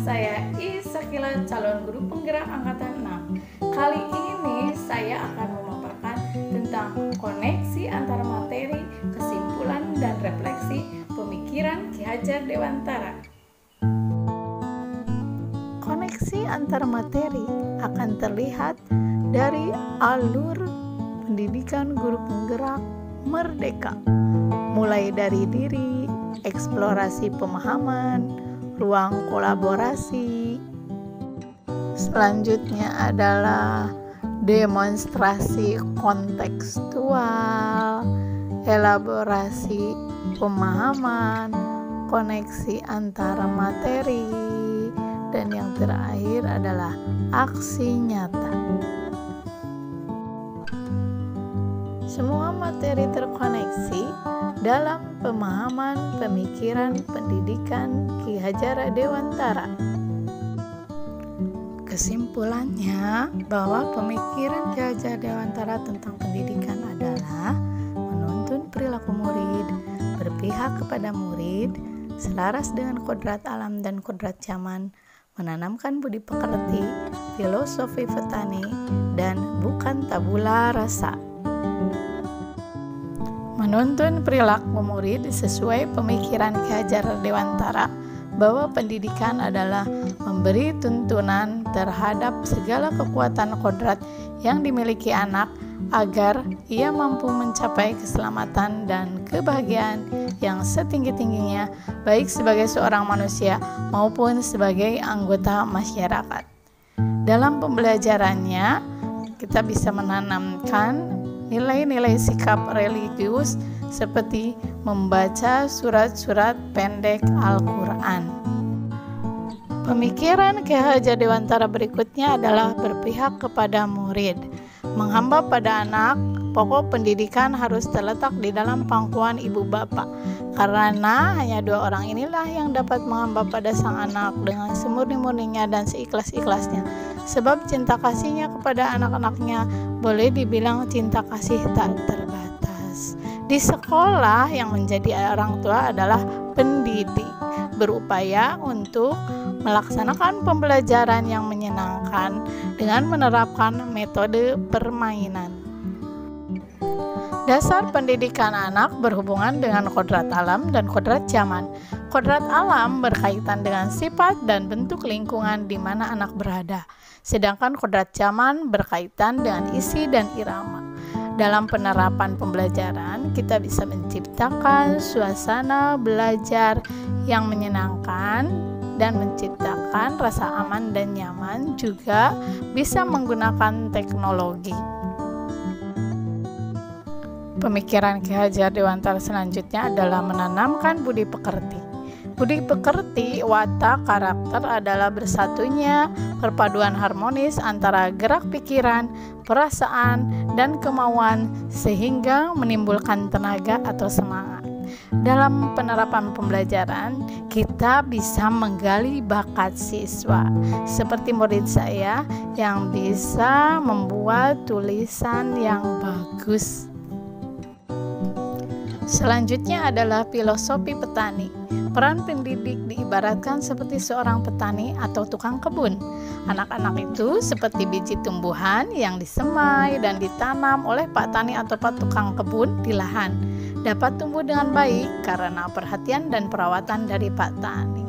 saya Isakila, calon guru penggerak angkatan 6. Kali ini saya akan memaparkan tentang koneksi antara materi, kesimpulan, dan refleksi pemikiran Ki Hajar Dewantara. Koneksi antar materi akan terlihat dari alur pendidikan guru penggerak merdeka, mulai dari diri, eksplorasi pemahaman, ruang kolaborasi. Selanjutnya adalah demonstrasi kontekstual, elaborasi pemahaman, koneksi antara materi, dan yang terakhir adalah aksi nyata. Semua materi terkoneksi dalam pemahaman pemikiran pendidikan Ki Hajar Dewantara. Kesimpulannya bahwa pemikiran Ki Hajar Dewantara tentang pendidikan adalah menuntun perilaku murid, berpihak kepada murid, selaras dengan kodrat alam dan kodrat zaman, menanamkan budi pekerti, filosofi petani, dan bukan tabula rasa. Menuntun perilaku murid sesuai pemikiran Ki Hajar Dewantara bahwa pendidikan adalah memberi tuntunan terhadap segala kekuatan kodrat yang dimiliki anak agar ia mampu mencapai keselamatan dan kebahagiaan yang setinggi-tingginya baik sebagai seorang manusia maupun sebagai anggota masyarakat. Dalam pembelajarannya kita bisa menanamkan nilai-nilai sikap religius seperti membaca surat-surat pendek Al-Quran. Pemikiran Ki Hajar Dewantara berikutnya adalah berpihak kepada murid. Menghamba pada anak, pokok pendidikan harus terletak di dalam pangkuan ibu bapa, karena hanya dua orang inilah yang dapat menghamba pada sang anak dengan semurni-murninya dan seikhlas-ikhlasnya. Sebab cinta kasihnya kepada anak-anaknya boleh dibilang cinta kasih tak terbatas. Di sekolah yang menjadi orang tua adalah pendidik, berupaya untuk melaksanakan pembelajaran yang menyenangkan dengan menerapkan metode permainan. Dasar pendidikan anak berhubungan dengan kodrat alam dan kodrat zaman. Kodrat alam berkaitan dengan sifat dan bentuk lingkungan di mana anak berada, sedangkan kodrat zaman berkaitan dengan isi dan irama. Dalam penerapan pembelajaran, kita bisa menciptakan suasana belajar yang menyenangkan dan menciptakan rasa aman dan nyaman, juga bisa menggunakan teknologi. Pemikiran Ki Hajar Dewantara selanjutnya adalah menanamkan budi pekerti. Budi pekerti, watak, karakter adalah bersatunya perpaduan harmonis antara gerak pikiran, perasaan, dan kemauan sehingga menimbulkan tenaga atau semangat. Dalam penerapan pembelajaran, kita bisa menggali bakat siswa, seperti murid saya yang bisa membuat tulisan yang bagus. Selanjutnya adalah filosofi petani. Peran pendidik diibaratkan seperti seorang petani atau tukang kebun. Anak-anak itu seperti biji tumbuhan yang disemai dan ditanam oleh pak tani atau pak tukang kebun di lahan. Dapat tumbuh dengan baik karena perhatian dan perawatan dari pak tani.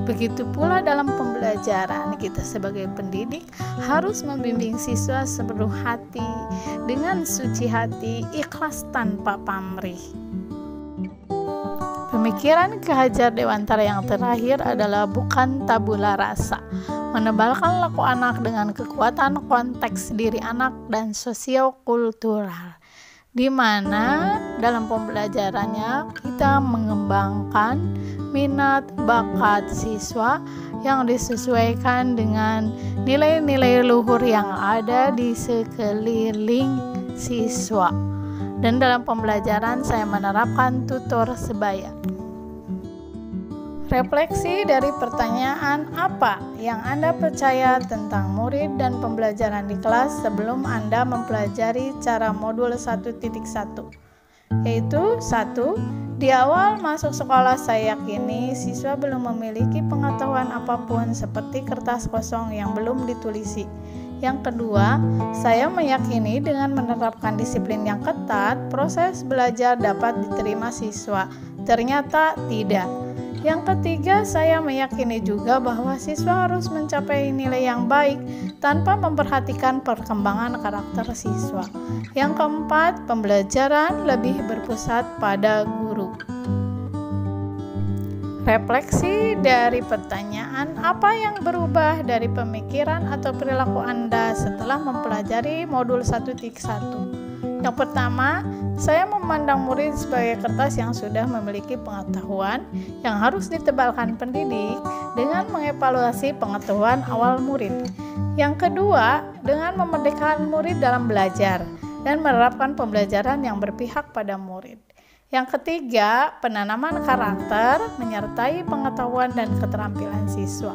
Begitu pula dalam pembelajaran, kita sebagai pendidik harus membimbing siswa sepenuh hati, dengan suci hati, ikhlas tanpa pamrih. Pemikiran Ki Hajar Dewantara yang terakhir adalah bukan tabula rasa, menebalkan laku anak dengan kekuatan konteks diri anak dan sosiokultural, di mana dalam pembelajarannya kita mengembangkan minat bakat siswa yang disesuaikan dengan nilai-nilai luhur yang ada di sekeliling siswa. Dan dalam pembelajaran saya menerapkan tutor sebaya. Refleksi dari pertanyaan apa yang Anda percaya tentang murid dan pembelajaran di kelas sebelum Anda mempelajari cara modul 1.1, yaitu 1. Di awal masuk sekolah saya yakini siswa belum memiliki pengetahuan apapun seperti kertas kosong yang belum ditulisi. Yang kedua, saya meyakini dengan menerapkan disiplin yang ketat, proses belajar dapat diterima siswa. Ternyata tidak. Yang ketiga, saya meyakini juga bahwa siswa harus mencapai nilai yang baik tanpa memperhatikan perkembangan karakter siswa. Yang keempat, pembelajaran lebih berpusat pada guru. Refleksi dari pertanyaan, apa yang berubah dari pemikiran atau perilaku Anda setelah mempelajari modul 1.1? Yang pertama, saya memandang murid sebagai kertas yang sudah memiliki pengetahuan yang harus ditebalkan pendidik dengan mengevaluasi pengetahuan awal murid. Yang kedua, dengan memerdekakan murid dalam belajar dan menerapkan pembelajaran yang berpihak pada murid. Yang ketiga, penanaman karakter menyertai pengetahuan dan keterampilan siswa.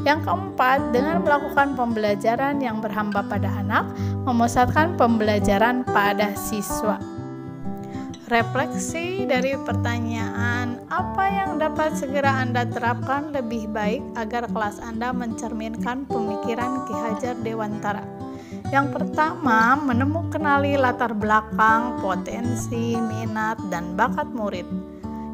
Yang keempat, dengan melakukan pembelajaran yang berhamba pada anak, memusatkan pembelajaran pada siswa. Refleksi dari pertanyaan, apa yang dapat segera Anda terapkan lebih baik agar kelas Anda mencerminkan pemikiran Ki Hajar Dewantara? Yang pertama, kenali latar belakang, potensi, minat, dan bakat murid.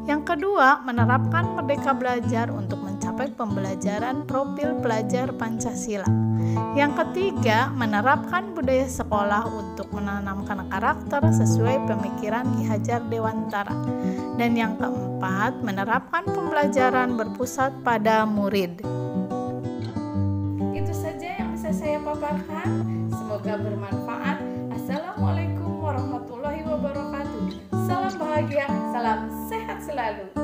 Yang kedua, menerapkan merdeka belajar untuk mencapai pembelajaran profil pelajar Pancasila. Yang ketiga, menerapkan budaya sekolah untuk menanamkan karakter sesuai pemikiran Ki Hajar Dewantara. Dan yang keempat, menerapkan pembelajaran berpusat pada murid. Itu saja yang bisa saya paparkan. Semoga bermanfaat. Assalamualaikum warahmatullahi wabarakatuh. Salam bahagia, salam sehat selalu.